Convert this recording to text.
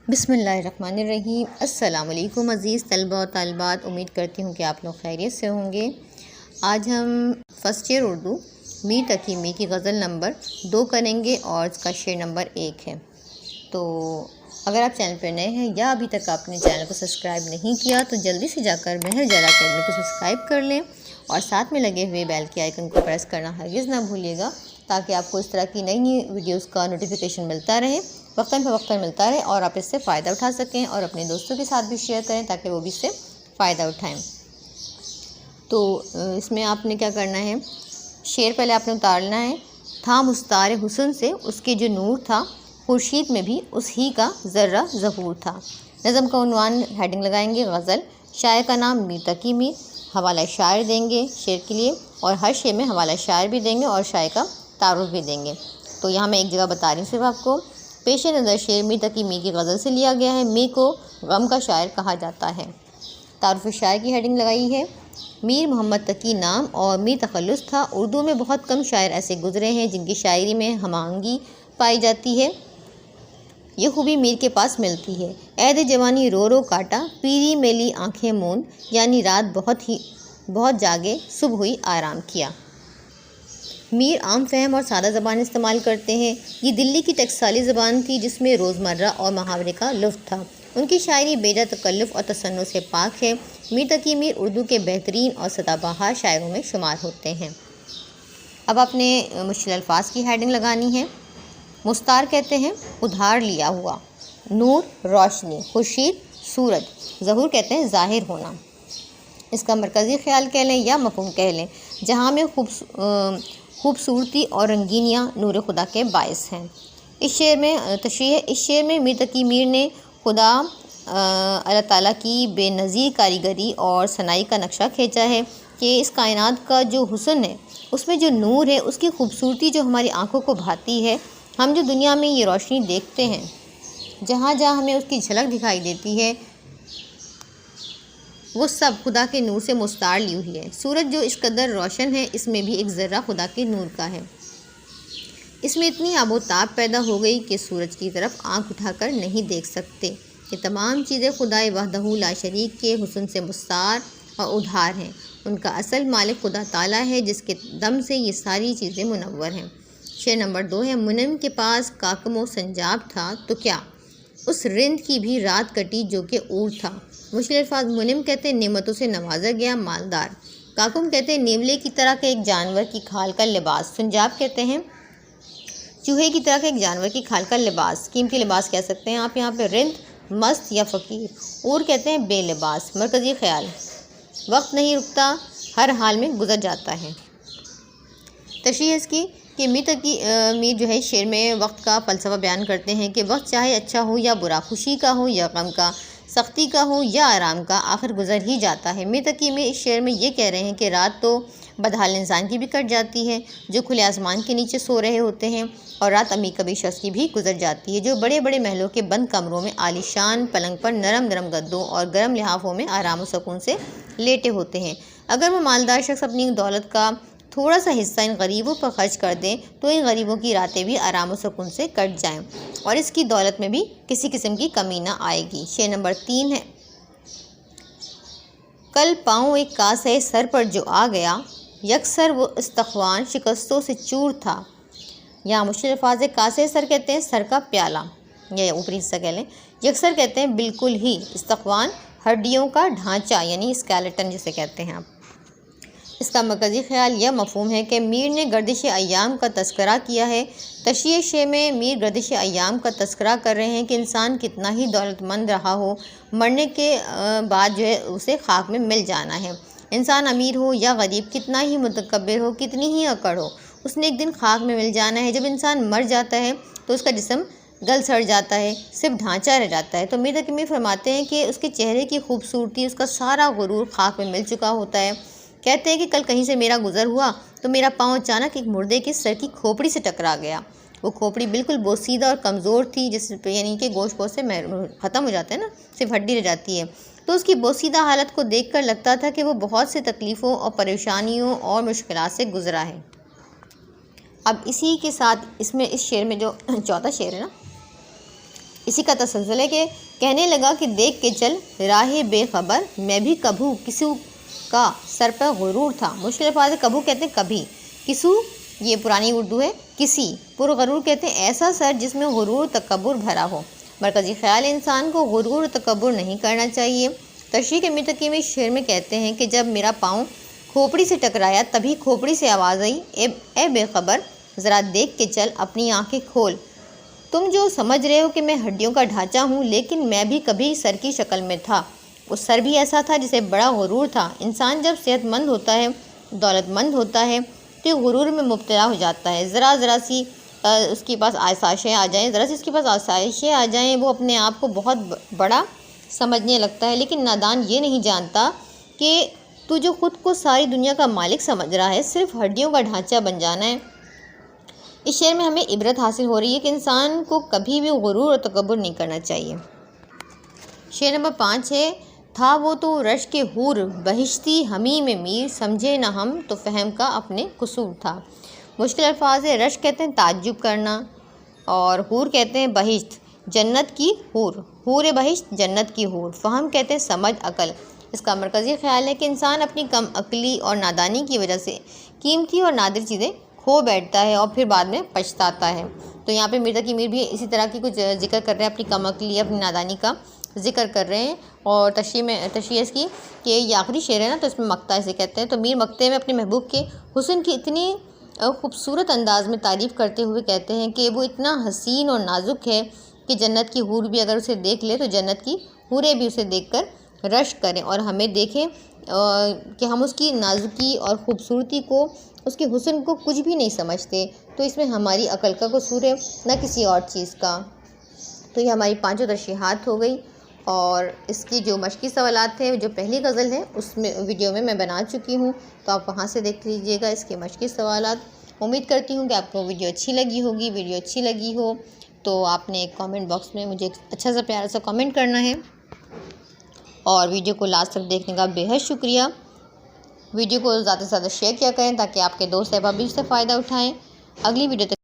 بسم اللہ الرحمن الرحیم۔ السلام علیکم عزیز طلبہ و طالبات، امید کرتی ہوں کہ آپ لوگ خیریت سے ہوں گے۔ آج ہم فرسٹ ایئر اردو میر تقی میر کی غزل نمبر 2 کریں گے اور اس کا شعر نمبر 1 ہے۔ تو اگر آپ چینل پر نئے ہیں یا ابھی تک آپ نے چینل کو سبسکرائب نہیں کیا تو جلدی سے جا کر مہر جلا اکیڈمی کو سبسکرائب کر لیں اور ساتھ میں لگے ہوئے بیل کے آئیکن کو پریس کرنا ہرگز نہ بھولیے گا، تاکہ آپ کو اس طرح کی نئی نئی ویڈیوز کا نوٹیفیکیشن ملتا رہے، وقتاً فوقتاً ملتا رہے، اور آپ اس سے فائدہ اٹھا سکیں اور اپنے دوستوں کے ساتھ بھی شیئر کریں تاکہ وہ بھی اس سے فائدہ اٹھائیں۔ تو اس میں آپ نے کیا کرنا ہے، شعر پہلے آپ نے اتارنا ہے۔ تھا مستار حسن سے اس کے جو نور تھا، خورشید میں بھی اس ہی کا ذرہ ظہور تھا۔ نظم کا عنوان ہیڈنگ لگائیں گے غزل، شاعر کا نام میر تقی میر، حوالہ شاعر دیں گے شعر کے لیے، اور ہر شعر میں حوالہ شاعر بھی دیں گے اور شاعر کا تعارف بھی دیں گے۔ تو یہاں میں ایک جگہ بتا رہی ہوں صرف آپ کو، پیش نظر شعر میر تقی میر کی غزل سے لیا گیا ہے۔ میر کو غم کا شاعر کہا جاتا ہے۔ تعارف شاعر کی ہیڈنگ لگائی ہے۔ میر محمد تقی نام اور میر تخلص تھا۔ اردو میں بہت کم شاعر ایسے گزرے ہیں جن کی شاعری میں ہم آہنگی پائی جاتی ہے، یہ خوبی میر کے پاس ملتی ہے۔ عہد جوانی رو رو کاٹا، پیری میلی آنکھیں موند، یعنی رات بہت جاگے، صبح ہوئی آرام کیا۔ میر عام فہم اور سادہ زبان استعمال کرتے ہیں۔ یہ دلی کی ٹکسالی زبان تھی جس میں روزمرہ اور محاورے کا لطف تھا۔ ان کی شاعری بیجا تکلف اور تصنع سے پاک ہے۔ میر تقی میر اردو کے بہترین اور سدا بہار شاعروں میں شمار ہوتے ہیں۔ اب آپ نے مشکل الفاظ کی ہیڈنگ لگانی ہے۔ مستار کہتے ہیں ادھار لیا ہوا، نور روشنی، خورشید سورج، ظہور کہتے ہیں ظاہر ہونا۔ اس کا مرکزی خیال کہہ لیں یا مفہوم کہہ لیں، جہاں میں خوبصورتی اور رنگینیاں نور خدا کے باعث ہیں۔ اس شعر میں تشریح ہے، اس شعر میں میر تقی میر نے خدا اللہ تعالیٰ کی بے نظیر کاریگری اور صناعی کا نقشہ کھینچا ہے کہ اس کائنات کا جو حسن ہے، اس میں جو نور ہے، اس کی خوبصورتی جو ہماری آنکھوں کو بھاتی ہے، ہم جو دنیا میں یہ روشنی دیکھتے ہیں، جہاں جہاں ہمیں اس کی جھلک دکھائی دیتی ہے، وہ سب خدا کے نور سے مستعار لی ہوئی ہے۔ سورج جو اس قدر روشن ہے، اس میں بھی ایک ذرہ خدا کے نور کا ہے۔ اس میں اتنی آب و تاب پیدا ہو گئی کہ سورج کی طرف آنکھ اٹھا کر نہیں دیکھ سکتے۔ یہ تمام چیزیں خدائے وحدہ لا شریک کے حسن سے مستعار اور ادھار ہیں۔ ان کا اصل مالک خدا تعالیٰ ہے جس کے دم سے یہ ساری چیزیں منور ہیں۔ شعر نمبر 2 ہے۔ منم کے پاس کاکم و سنجاب تھا تو کیا، اس رند کی بھی رات کٹی جو کہ اور تھا۔ مشکل الفاظ، منم کہتے ہیں نعمتوں سے نوازا گیا مالدار، کاکم کہتے ہیں نیولے کی طرح کے ایک جانور کی کھال کا لباس، سنجاب کہتے ہیں چوہے کی طرح کے ایک جانور کی کھال کا لباس، قیمتی لباس کہہ سکتے ہیں آپ یہاں پہ، رند مست یا فقیر، اور کہتے ہیں بے لباس۔ مرکزی خیال، وقت نہیں رکتا، ہر حال میں گزر جاتا ہے۔ تشریح اس کی کہ میر تقی میر جو ہے شعر میں وقت کا فلسفہ بیان کرتے ہیں کہ وقت چاہے اچھا ہو یا برا، خوشی کا ہو یا غم کا، سختی کا ہو یا آرام کا، آخر گزر ہی جاتا ہے۔ میر تقی میر اس شعر میں یہ کہہ رہے ہیں کہ رات تو بدحال انسان کی بھی کٹ جاتی ہے جو کھلے آسمان کے نیچے سو رہے ہوتے ہیں، اور رات امیر کبھی شخص کی بھی گزر جاتی ہے جو بڑے بڑے محلوں کے بند کمروں میں عالی شان پلنگ پر نرم نرم گدوں اور گرم لحافوں میں آرام و سکون سے لیٹے ہوتے ہیں۔ اگر وہ مالدار شخص اپنی دولت کا تھوڑا سا حصہ ان غریبوں پر خرچ کر دیں تو ان غریبوں کی راتیں بھی آرام و سکون سے کٹ جائیں اور اس کی دولت میں بھی کسی قسم کی کمی نہ آئے گی۔ شعر نمبر 3 ہے۔ کل پاؤں ایک کاسے سر پر جو آ گیا، یکسر وہ استخوان شکستوں سے چور تھا۔ یہاں مشکل الفاظ ہے، کاسے سر کہتے ہیں سر کا پیالہ یا اوپری حصہ کہہ لیں، یکسر کہتے ہیں بالکل ہی، استخوان ہڈیوں کا ڈھانچہ یعنی اسکیلیٹن جسے کہتے ہیں آپ۔ اس کا مرکزی خیال یا مفہوم ہے کہ میر نے گردش ایام کا تذکرہ کیا ہے۔ تشریح شعر میں میر گردش ایام کا تذکرہ کر رہے ہیں کہ انسان کتنا ہی دولت مند رہا ہو، مرنے کے بعد جو ہے اسے خاک میں مل جانا ہے۔ انسان امیر ہو یا غریب، کتنا ہی متکبر ہو، کتنی ہی اکڑ ہو، اس نے ایک دن خاک میں مل جانا ہے۔ جب انسان مر جاتا ہے تو اس کا جسم گل سڑ جاتا ہے، صرف ڈھانچہ رہ جاتا ہے۔ تو میر تقی میر فرماتے ہیں کہ اس کے چہرے کی خوبصورتی، اس کا سارا غرور خاک میں مل چکا ہوتا ہے۔ کہتے ہیں کہ کل کہیں سے میرا گزر ہوا تو میرا پاؤں اچانک ایک مردے کے سر کی کھوپڑی سے ٹکرا گیا۔ وہ کھوپڑی بالکل بوسیدہ اور کمزور تھی، جس پہ یعنی کہ گوشت پوست سے ختم ہو جاتا ہے نا، صرف ہڈی رہ جاتی ہے۔ تو اس کی بوسیدہ حالت کو دیکھ کر لگتا تھا کہ وہ بہت سے تکلیفوں اور پریشانیوں اور مشکلات سے گزرا ہے۔ اب اسی کے ساتھ اس شعر میں جو چوتھا شعر ہے نا، اسی کا تسلسل ہے کہ کہنے لگا کہ دیکھ کے چل راہ بے خبر، میں بھی کبھو کسو کا سر پر غرور تھا۔ مشکل الفاظ ہے، کبھو کہتے ہیں کبھی، کسو یہ پرانی اردو ہے، کسی، پرغرور کہتے ہیں ایسا سر جس میں غرور تکبر بھرا ہو۔ مرکزی خیال انسان کو غرور و تکبر نہیں کرنا چاہیے۔ تشریح کے میر تقی میں شعر میں کہتے ہیں کہ جب میرا پاؤں کھوپڑی سے ٹکرایا تبھی کھوپڑی سے آواز آئی، اے بے خبر ذرا دیکھ کے چل، اپنی آنکھیں کھول، تم جو سمجھ رہے ہو کہ میں ہڈیوں کا ڈھانچہ ہوں، لیکن میں بھی کبھی سر کی شکل میں تھا۔ وہ سر بھی ایسا تھا جسے بڑا غرور تھا۔ انسان جب صحت مند ہوتا ہے، دولت مند ہوتا ہے تو یہ غرور میں مبتلا ہو جاتا ہے۔ ذرا سی اس کے پاس آسائشیں آ جائیں، وہ اپنے آپ کو بہت بڑا سمجھنے لگتا ہے۔ لیکن نادان یہ نہیں جانتا کہ تو جو خود کو ساری دنیا کا مالک سمجھ رہا ہے، صرف ہڈیوں کا ڈھانچہ بن جانا ہے۔ اس شعر میں ہمیں عبرت حاصل ہو رہی ہے کہ انسان کو کبھی بھی غرور اور تکبر نہیں کرنا چاہیے۔ شعر نمبر 5 ہے، تھا وہ تو رش کے حور، بہشتی ہمیں میں میر، سمجھے نہ ہم تو فہم کا اپنے قصور تھا۔ مشکل الفاظ ہے، رش کہتے ہیں تعجب کرنا، اور حور کہتے ہیں بہشت، جنت کی حور، حور بہشت جنت کی حور، فہم کہتے ہیں سمجھ، عقل۔ اس کا مرکزی خیال ہے کہ انسان اپنی کم عقلی اور نادانی کی وجہ سے قیمتی اور نادر چیزیں کھو بیٹھتا ہے اور پھر بعد میں پچھتاتا ہے۔ تو یہاں پہ میر تقی میر بھی اسی طرح کی کچھ ذکر کر رہے ہیں، اپنی کم عقلی، اپنی نادانی کا ذکر کر رہے ہیں، اور تشریح اس کی کہ یہ آخری شعر ہے نا، تو اس میں مقطع اسے کہتے ہیں۔ تو میر مقطع میں اپنے محبوب کے حسن کی اتنی خوبصورت انداز میں تعریف کرتے ہوئے کہتے ہیں کہ وہ اتنا حسین اور نازک ہے کہ جنت کی حور بھی اگر اسے دیکھ لے تو جنت کی حوریں بھی اسے دیکھ کر رشک کریں، اور ہمیں دیکھیں کہ ہم اس کی نازکی اور خوبصورتی کو، اس کے حسن کو کچھ بھی نہیں سمجھتے۔ تو اس میں ہماری عقل کا قصور ہے، نہ کسی اور چیز کا۔ تو یہ ہماری 5 ترشیحات ہو گئی، اور اس کی جو مشقی سوالات تھے، جو پہلی غزل ہے اس میں ویڈیو میں بنا چکی ہوں، تو آپ وہاں سے دیکھ لیجئے گا اس کے مشقی سوالات۔ امید کرتی ہوں کہ آپ کو ویڈیو اچھی لگی ہوگی۔ ویڈیو اچھی لگی ہو تو آپ نے کامنٹ باکس میں مجھے اچھا سا پیارا سا کامنٹ کرنا ہے، اور ویڈیو کو لاسٹ تک دیکھنے کا بے حد شکریہ۔ ویڈیو کو زیادہ سے زیادہ شیئر کیا کریں تاکہ آپ کے دوست احباب بھی اس سے فائدہ اٹھائیں۔ اگلی ویڈیو تک